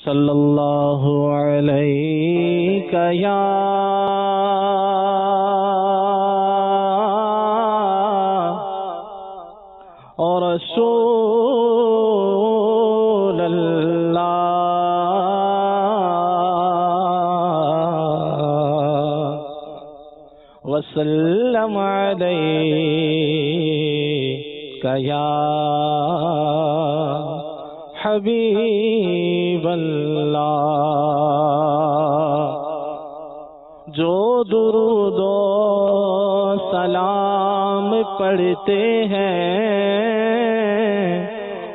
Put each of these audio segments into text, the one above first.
صلی اللہ علیہ یا رسول اللہ وسلم علیہ یا حبیب اللہ۔ جو درود و سلام پڑھتے ہیں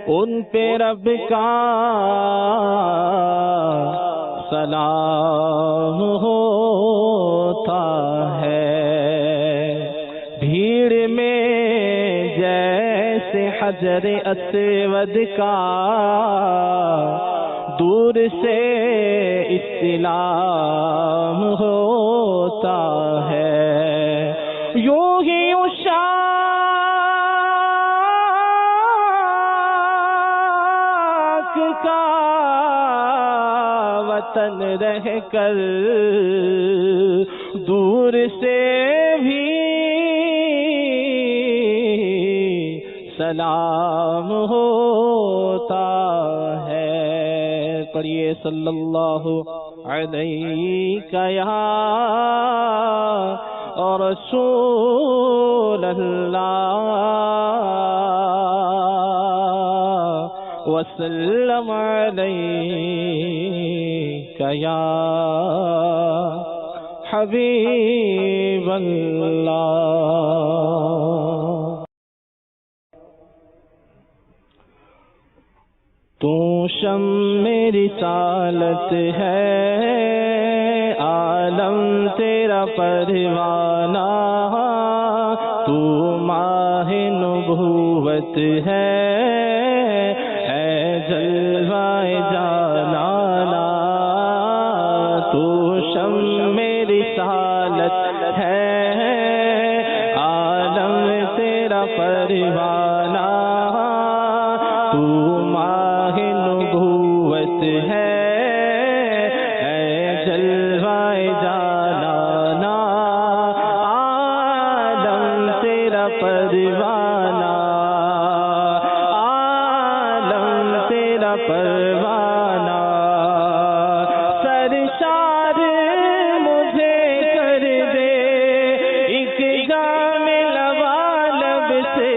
ان پہ رب کا سلام ہوتا ہے۔ بھیڑ میں جیسے حجر اسود کا دور سے استلام ہوتا ہے، یوں ہی عشاق کا وطن رہ کر دور سے بھی سلام ہوتا ہے۔ پڑھیے صلی اللہ علیہ یا رسول اللہ وسلم علیہ یا حبیب اللہ۔ تو شمع رسالت ہے، عالم تیرا پروانہ، تو ماہ نبوت ہے، اے جلوہ جانانا۔ تو شمع رسالت ہے، عالم تیرا پروانہ، تو ماہ نبوت ہے، اے جلوہ جانانا۔ عالم تیرا پروانہ، عالم تیرا پروانہ۔ سرشار مجھے کر دے ایک جام لبالب سے،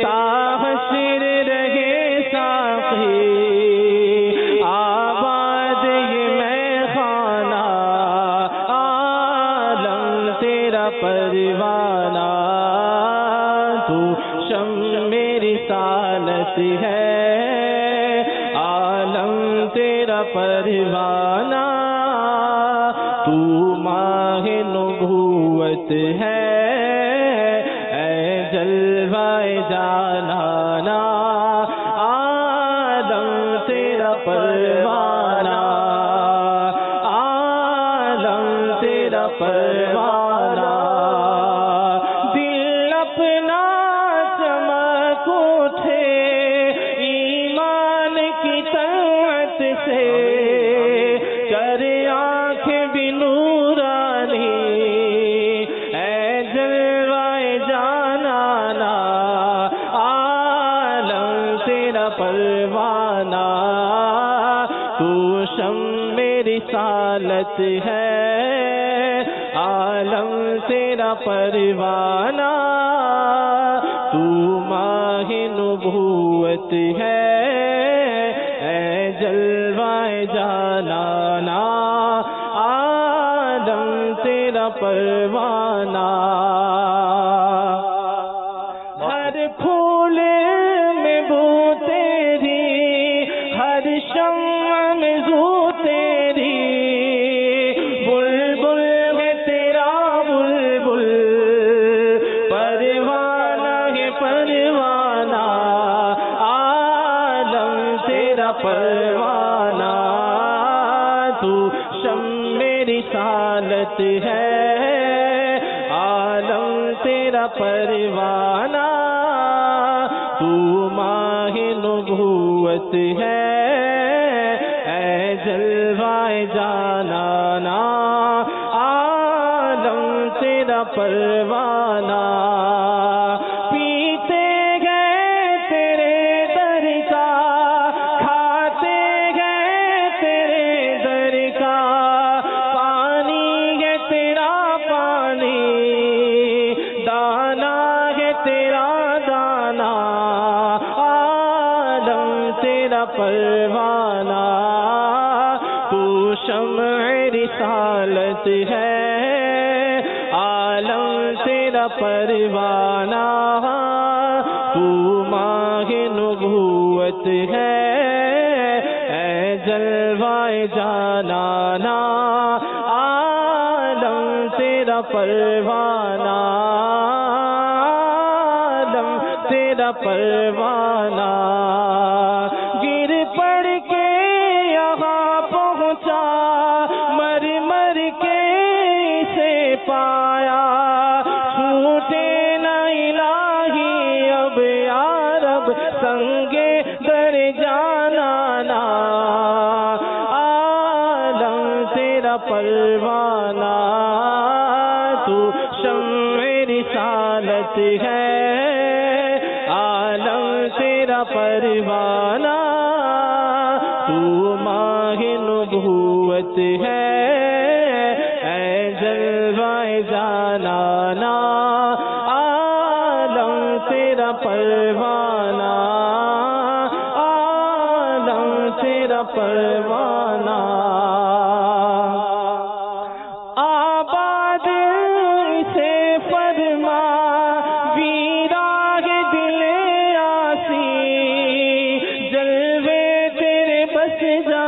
حشر رہے ساقی آباد یہ میں خانہ۔ عالم تیرا پروانہ، تو شمع رسالت ہے، عالم تیرا پروانہ، تو ماہ نبوت ہے، اے جلوہ جانانا۔ عالم تیرا پروانہ، عالم تیرا پروانہ۔ دل اپنا چمک اٹھے ایمان کی طاقت سے، کر آنکھیں بھی نورانی، اے جلوہ جانانا۔ عالم تیرا پروانہ، تو شمع رسالت ہے، عالم تیرا پروانہ، تو ماہ نبوت ہے، اے جلوہ جانانا۔ عالم تیرا پروانہ، ہر پھول میں بو تیری، ہر شمع میں زو تیری، بلبل ہے تیرا بلبل، پروانہ ہے پروانہ۔ عالم تیرا پروانہ، تو شمع رسالت ہے، عالم تیرا پروانہ، تو ماہ نبوت ہے، جلوائے جانانا عالم تیرا پروانہ پیتے گئے تیرے در کا کھاتے گئے تیرے در کا پانی ہے تیرا پانی دانا ہے تیرا دانا عالم تیرا پروانہ تو شمع رسالت ہے عالم تیرا پروانہ تو ماہ نبوت ہے اے جلوائے جانانا عالم تیرا پروانہ عالم تیرا پروانہ گر پڑ کے یہاں پہنچا مر مر کے اسے پایا چھوٹے نہ الہی اب یا رب سنگے در جانانا عالم تیرا پروانہ تو شمع رسالت ہے عالم تیرا پروانہ تو ماہ نبوت ہے اے جلوائے جانانا عالم تیرا پروانہ عالم تیرا پروانہ آباد سے فرما ویراہ دل آسی جلوے تیرے بس جا